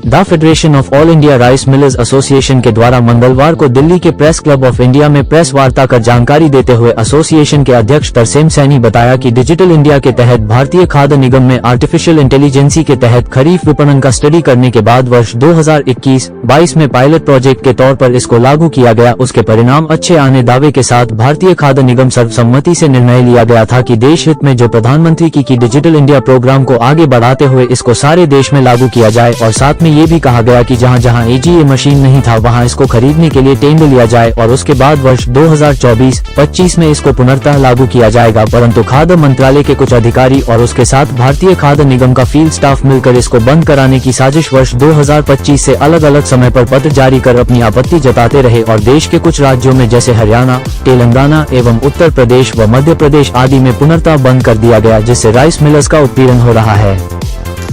The federation of all India rice millers association के द्वारा मंगलवार को दिल्ली के प्रेस क्लब ऑफ इंडिया में प्रेस वार्ता कर जानकारी देते हुए एसोसिएशन के अध्यक्ष तरसेम सैनी बताया कि डिजिटल इंडिया के तहत भारतीय खाद्य निगम में आर्टिफिशियल इंटेलिजेंसी के तहत खरीफ विपणन का स्टडी करने के बाद वर्ष 2021-22 में पायलट प्रोजेक्ट के तौर पर इसको लागू किया गया। उसके परिणाम अच्छे आने दावे के साथ भारतीय खाद्य निगम सर्वसम्मति से निर्णय लिया गया था कि देश हित में जो प्रधानमंत्री की डिजिटल इंडिया प्रोग्राम को आगे बढ़ाते हुए इसको सारे देश में लागू किया जाए और साथ में ये भी कहा गया कि जहां जहां एजीए मशीन नहीं था वहां इसको खरीदने के लिए टेंडर लिया जाए और उसके बाद वर्ष 2024-25 में इसको पुनर्तः लागू किया जाएगा। परंतु खाद्य मंत्रालय के कुछ अधिकारी और उसके साथ भारतीय खाद्य निगम का फील्ड स्टाफ मिलकर इसको बंद कराने की साजिश वर्ष 2025 से अलग अलग समय पर पत्र जारी कर अपनी आपत्ति जताते रहे और देश के कुछ राज्यों में जैसे हरियाणा, तेलंगाना एवं उत्तर प्रदेश व मध्य प्रदेश आदि में पुनर्तः बंद कर दिया गया, जिससे राइस मिलर्स का उत्पीड़न हो रहा है।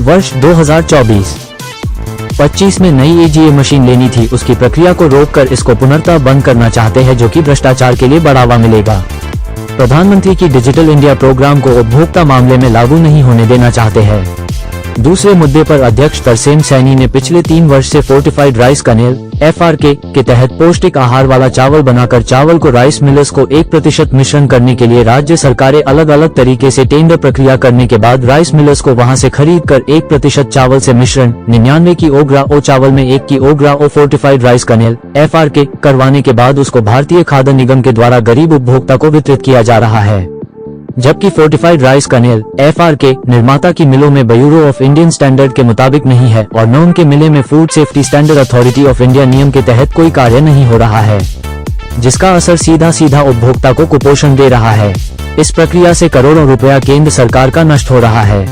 वर्ष 2024-25 में नई एजीए मशीन लेनी थी, उसकी प्रक्रिया को रोककर इसको पुनर्तः बंद करना चाहते हैं, जो कि भ्रष्टाचार के लिए बढ़ावा मिलेगा। प्रधानमंत्री की डिजिटल इंडिया प्रोग्राम को उपभोक्ता मामले में लागू नहीं होने देना चाहते हैं। दूसरे मुद्दे पर अध्यक्ष तरसेम सैनी ने पिछले 3 वर्ष से फोर्टिफाइड राइस कर्नेल (FRK) के तहत पौष्टिक आहार वाला चावल बनाकर चावल को राइस मिलर्स को 1% मिश्रण करने के लिए राज्य सरकारें अलग अलग तरीके से टेंडर प्रक्रिया करने के बाद राइस मिलर्स को वहां से खरीद कर 1% चावल से मिश्रण 99 की ओग्रा ओ चावल में 1 की ओग्रा ओ फोर्टिफाइड राइस कर्नेल (FRK) करवाने के बाद उसको भारतीय खाद्य निगम के द्वारा गरीब उपभोक्ता को वितरित किया जा रहा है। जबकि फोर्टिफाइड राइस कर्नेल (FRK) निर्माता की मिलों में ब्यूरो ऑफ इंडियन स्टैंडर्ड के मुताबिक नहीं है और न उनके मिले में food safety standard authority of India नियम के तहत कोई कार्य नहीं हो रहा है, जिसका असर सीधा उपभोक्ता को कुपोषण दे रहा है। इस प्रक्रिया से करोड़ों रुपया केंद्र सरकार का नष्ट हो रहा है,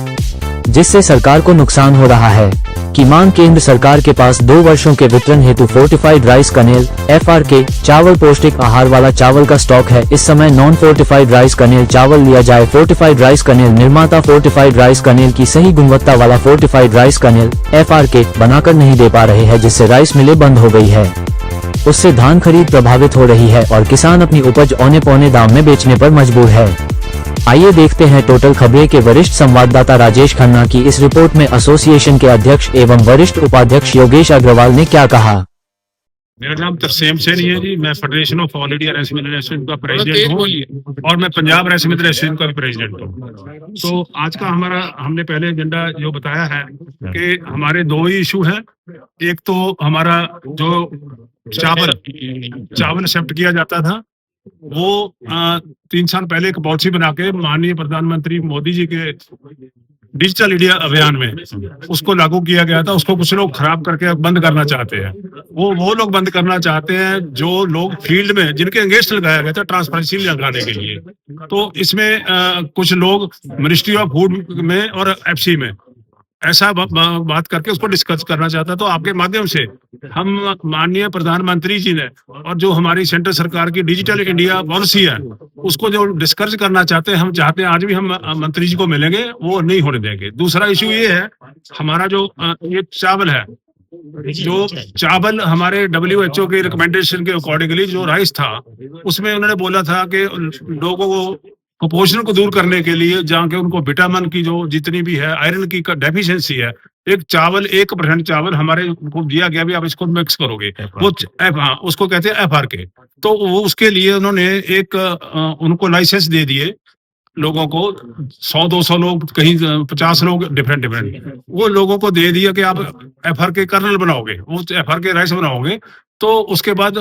जिससे सरकार को नुकसान हो रहा है की मांग केंद्र सरकार के पास 2 वर्षों के वितरण हेतु फोर्टिफाइड राइस कर्नेल (FRK) चावल पौष्टिक आहार वाला चावल का स्टॉक है। इस समय नॉन फोर्टिफाइड राइस कर्नेल चावल लिया जाए। फोर्टिफाइड राइस कर्नेल निर्माता फोर्टिफाइड राइस कर्नेल की सही गुणवत्ता वाला फोर्टिफाइड राइस कर्नेल (FRK) बनाकर नहीं दे पा रहे हैं, जिससे राइस मिलें बंद हो गई है। उससे धान खरीद प्रभावित हो रही है और किसान अपनी उपज औने पौने दाम में बेचने पर मजबूर है। आइए देखते हैं टोटल खबरें के वरिष्ठ संवाददाता राजेश खन्ना की इस रिपोर्ट में एसोसिएशन के अध्यक्ष एवं वरिष्ठ उपाध्यक्ष योगेश अग्रवाल ने क्या कहा। मेरा नाम तरसेम सैनी है जी। मैं federation of all India rice Miller association का प्रेसिडेंट हूँ और मैं पंजाब राइस मिलर एसोसिएशन का भी प्रेसिडेंट हूँ। तो आज का हमने पहले एजेंडा जो बताया है कि हमारे 2 ही इशू हैं। एक तो हमारा जो चावल एक्सेप्ट किया जाता था, वो 3 साल पहले एक पॉलिसी बना के माननीय प्रधानमंत्री मोदी जी के डिजिटल इंडिया अभियान में उसको लागू किया गया था। उसको कुछ लोग खराब करके बंद करना चाहते हैं। वो लोग बंद करना चाहते हैं जो लोग फील्ड में जिनके अगेंस्ट लगाया गया था ट्रांसपेरेंसी लगाने के लिए। तो इसमें कुछ लोग मिनिस्ट्री ऑफ फूड में और एफसी में ऐसा बात करके उसको डिस्कस करना चाहता। तो आपके माध्यम से हम माननीय प्रधानमंत्री जी ने और जो हमारी सेंट्रल सरकार की डिजिटल इंडिया पॉलिसी है उसको जो डिस्कस करना चाहते हैं, हम चाहते हैं आज भी हम मंत्री जी को मिलेंगे, वो नहीं होने देंगे। दूसरा इशू ये है, हमारा जो ये चावल है, जो चावल हमारे WHO के रिकमेंडेशन के अकॉर्डिंगली जो राइस था उसमें उन्होंने बोला था कि लोगों को कुपोषण को दूर करने के लिए जहाँ के उनको विटामिन की जो जितनी भी है, आयरन की डेफिशिएंसी है, एक चावल 1% चावल हमारे को दिया गया भी आप इसको मिक्स करोगे, वो उसको कहते हैं FRK। तो वो उसके लिए उन्होंने एक उनको लाइसेंस दे दिए लोगों को, 100-200 लोग, कहीं 50 लोग, डिफरेंट वो लोगों को दे दिया कि आप FRK कर्नल बनाओगे, वो FRK राइस बनाओगे, तो उसके बाद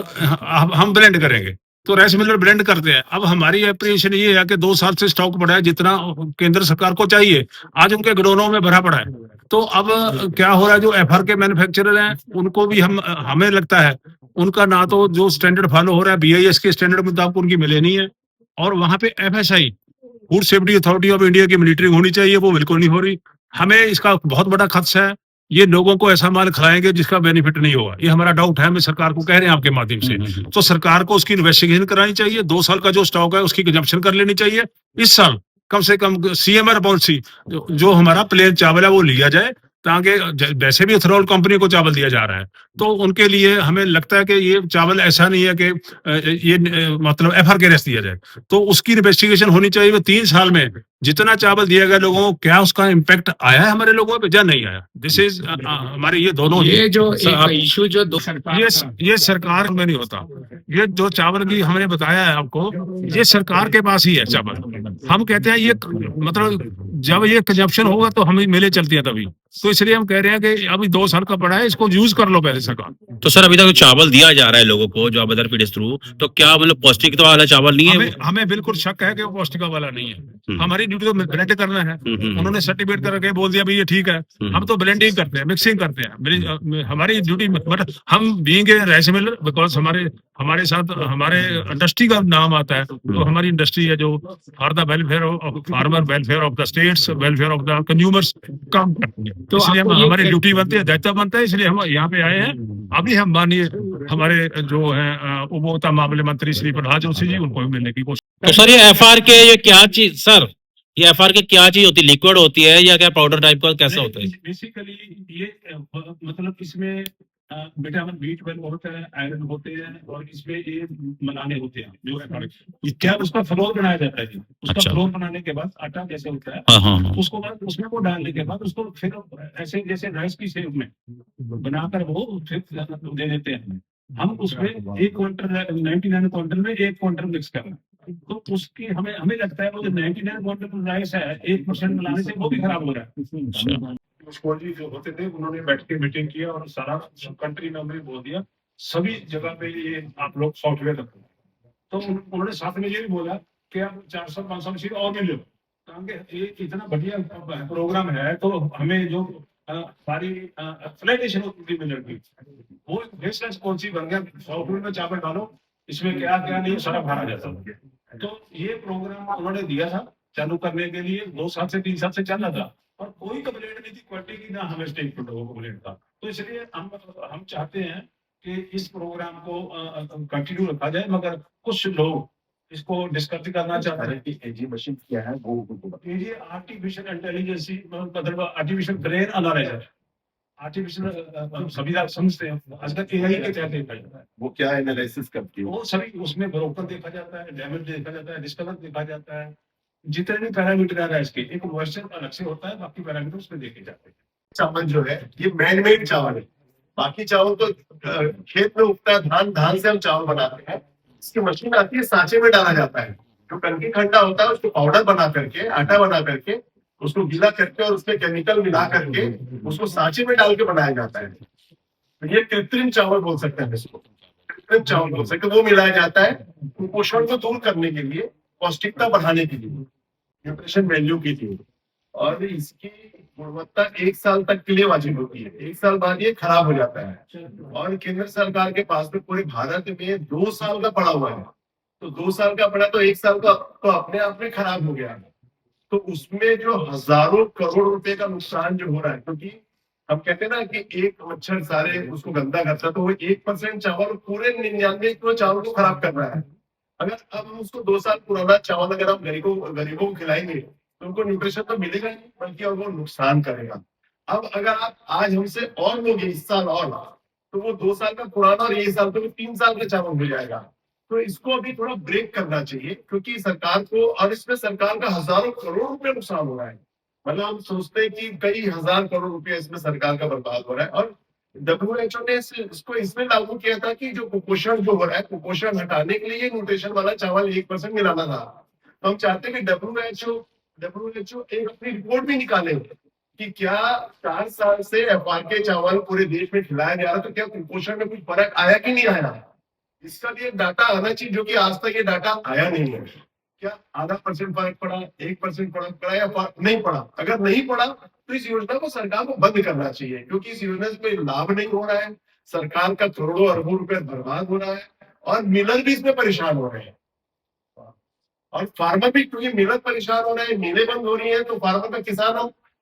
हम ब्लेंड करेंगे। तो राइस मिलर ब्लेंड करते हैं। अब हमारी एप्रीशिएशन ये है कि 2 साल से स्टॉक पड़ा है जितना केंद्र सरकार को चाहिए, आज उनके गोडाउनों में भरा पड़ा है। तो अब क्या हो रहा है, जो FRK मैन्युफैक्चरर हैं उनको भी हमें लगता है उनका ना तो जो स्टैंडर्ड फॉलो हो रहा है BIS के स्टैंडर्ड मुताबिक उनकी मिले नहीं है, और वहां पे FSI food safety authority of India की मॉनिटरिंग होनी चाहिए, वो बिल्कुल नहीं हो रही। हमें इसका बहुत बड़ा खदशा है, ये लोगों को ऐसा माल खिलाएंगे जिसका बेनिफिट नहीं होगा, ये हमारा डाउट है। मैं सरकार को कह रहे हैं आपके माध्यम से, तो सरकार को उसकी इन्वेस्टिगेशन करानी चाहिए। 2 साल का जो स्टॉक है उसकी कंजम्पशन कर लेनी चाहिए। इस साल कम से कम CMR पॉलिसी जो हमारा प्लेन चावल है वो लिया जाए, ताकि वैसे भी इथेनॉल कंपनी को चावल दिया जा रहा है, तो उनके लिए हमें लगता है कि ये चावल ऐसा नहीं है कि ये मतलब FRK रेस दिया जाए, तो उसकी इन्वेस्टिगेशन होनी चाहिए। 3 साल में जितना चावल दिया गया लोगों को, क्या उसका इम्पैक्ट आया है हमारे लोगों पे या नहीं आया? दिस इज हमारे ये दोनों ये जो आप- इशू जो दो सरकार ये सरकार में नहीं होता। ये जो चावल की हमने बताया है आपको, ये सरकार के पास ही है चावल। हम कहते हैं ये मतलब जब ये कंजप्शन होगा तो हमें मेले चलती है तभी। तो इसलिए हम कह रहे हैं कि अभी 2 साल का पड़ा है, इसको यूज कर लो पहले सरकार। तो सर अभी तक जो चावल दिया जा रहा है लोगों को जो अदर फीड्स थ्रू, तो क्या मतलब पौष्टिकता वाला चावल नहीं है? हमें बिल्कुल शक है कि वो पौष्टिक वाला नहीं है। हमारी ड्यूटी तो ब्लेंड करना है। उन्होंने सर्टिफिकेट करके बोल दिया भाई ये ठीक है। हम तो ब्लेंडिंग करते हैं, मिक्सिंग करते हैं। हमारी ड्यूटी, बट हम being a rice Miller, because हमारे साथ हमारे इंडस्ट्री का नाम आता है, तो हमारी इंडस्ट्री है जो for the welfare of farmer, welfare of the states, welfare of the consumers काम करती है। तो इसलिए आपको ये हमारी ड्यूटी बनती है, दायित्व बनता है, इसलिए हम यहाँ पे आए हैं। अभी हम माननीय हमारे जो है उपभोक्ता मामले मंत्री श्री प्रहलाद जोशी जी, उनको भी मिलने की कोशिश। तो सर ये एफआर के ये क्या चीज सर, ये एफआर के क्या चीज होती है? लिक्विड होती है या क्या पाउडर टाइप का कैसा होता है? बेसिकली ये मतलब इसमें विटामिन B12 होता है, आयरन होते हैं, और इसमें ये बनाने होते हैं जो है क्या उसका फ्लोर बनाया जाता है। उसका अच्छा। फ्लोर बनाने के बाद आटा जैसे होता है, हाँ हाँ उसको बाद उसमें वो डालने के बाद उसको फिर ऐसे जैसे राइस की शेप में बनाकर वो फिर दे देते हैं। हम उसमें 1 क्विंटल 99 क्विंटल में 1 क्विंटल मिक्स करना, तो उसकी हमें लगता है वो जो 99 क्विंटल राइस है 1% मिलाने से वो भी खराब हो रहा है। मुश्कोल जी जो होते थे उन्होंने बैठ के मीटिंग किया और सारा कंट्री में उन्होंने बोल दिया सभी जगह पे ये आप लोग सॉफ्टवेयर रखो। तो उन्होंने साथ में ये भी बोला कि आप 400-500 मशीन और मिल लो। क्योंकि ये इतना बढ़िया प्रोग्राम है, तो हमें जो सारी एक्सप्लेनेशन होती थी मिलर की, वो बेसलेस कौन सी बन गया, सॉफ्टवेयर में चावल डालो, इसमें क्या क्या नहीं सारा भरा जाता है। तो ये प्रोग्राम उन्होंने दिया था चालू करने के लिए, 2 साल से 3 साल से चल रहा था, और कोई कंप्लेंट नहीं थी क्वालिटी की, ना हमें स्टेट को कंप्लेंट था। तो इसलिए हम चाहते हैं कि इस प्रोग्राम को कंटिन्यू रखा जाए, मगर कुछ लोग इसको डिस्कस करना चाहते हैं कि एजी मशीन क्या है वो ये आर्टिफिशियल इंटेलिजेंस मतलब आर्टिफिशियल ब्रेन एनालाइजर, आर्टिफिशियल सभी आप समझते हैं आजकल एआई के तहत देखा जाता है। वो क्या एनालिसिस करती है? वो सभी उसमें ब्रोकन देखा जाता है, डैमेज देखा जाता है, डिस्कलर देखा जाता है, जितने भी पैरामीटर है इसके, एक वर्जन अलग से होता है, बाकी पैरामीटर उसमें देखे जाते हैं। चावल जो है ये मैन मेड चावल है। बाकी चावल तो खेत में उगता है, धान से हम चावल बनाते हैं। इसकी मशीन आती है, सांचे में डाला जाता है। जो कनकी खंडा होता है उसको पाउडर बना करके, आटा बना करके, उसको गीला करके और उसमें केमिकल मिला करके उसको सांचे में डाल के बनाया जाता है। तो ये कृत्रिम चावल बोल सकते हैं इसको, कृत्रिम चावल बोल सकते हैं। वो मिलाया जाता है कुपोषण को दूर करने के लिए, पौष्टिकता बढ़ाने के लिए, न्यूट्रिशन वैल्यू के लिए, और इसकी गुणवत्ता 1 साल तक के लिए वाजिब होती है। 1 साल बाद ये खराब हो जाता है, और केंद्र सरकार के पास में पूरे भारत में 2 साल का पड़ा हुआ है। तो 2 साल का पड़ा तो 1 साल का तो अपने आप में खराब हो गया। तो उसमें जो हजारों करोड़ रुपए का नुकसान जो हो रहा है, क्योंकि हम कहते हैं ना कि एक मच्छर सारे उसको गंदा करता है, तो वो 1% चावल पूरे 99 किलो चावल को खराब कर रहा है। अगर अब हम उसको 2 साल पुराना चावल अगर हम गरीबों को खिलाएंगे तो उनको न्यूट्रिशन तो मिलेगा नहीं, बल्कि और वो नुकसान करेगा। अब अगर आप आज हमसे और लोगे इस साल और, तो वो 2 साल का पुराना और ये साल तो 3 साल का चावल हो जाएगा। तो इसको अभी थोड़ा ब्रेक करना चाहिए, क्योंकि सरकार को, और इसमें सरकार का हजारों करोड़ रुपए नुकसान हो रहा है। मतलब हम सोचते हैं कि कई हजार करोड़ रुपए इसमें सरकार का बर्बाद हो रहा है। और WHO ने इसको इसमें लागू किया था कि जो कुपोषण जो हो रहा है, कुपोषण हटाने के लिए न्यूट्रिशन वाला चावल 1% मिलाना था। तो हम चाहते हैं कि WHO एक अपनी रिपोर्ट भी निकाले कि क्या 4 साल से FRK चावल पूरे देश में खिलाया जा रहा, तो क्या कुपोषण में कुछ फर्क आया कि नहीं आया। इसका भी एक डाटा आना चाहिए, जो कि आज तक ये डाटा आया नहीं है। क्या आधा % फर्क पड़ा, 1% फर्क पड़ा, या नहीं पड़ा? अगर नहीं पड़ा तो इस योजना को सरकार को बंद करना चाहिए, क्योंकि इस योजना से कोई लाभ नहीं हो रहा है। सरकार का करोड़ों अरबों रुपए बर्बाद हो रहा है, और मिलर भी इसमें परेशान हो रहे हैं, और फार्मर भी, क्योंकि मिलर परेशान हो रहे हैं, मिलें बंद हो रही है, तो फार्मर का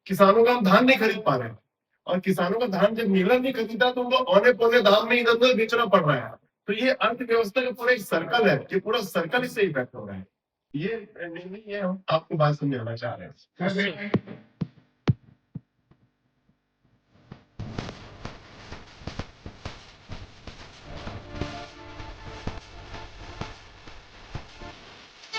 किसानों का धान नहीं खरीद पा रहे हैं। और किसानों का धान जब मिलर नहीं खरीदा तो उनको औने पौने दाम में इधर उधर बेचना पड़ रहा है। तो ये अर्थव्यवस्था का पूरा एक सर्कल है, ये पूरा सर्कल इससे इफेक्ट हो रहा है। ये नहीं है, हम आपको बात समझाना चाह रहे हैं।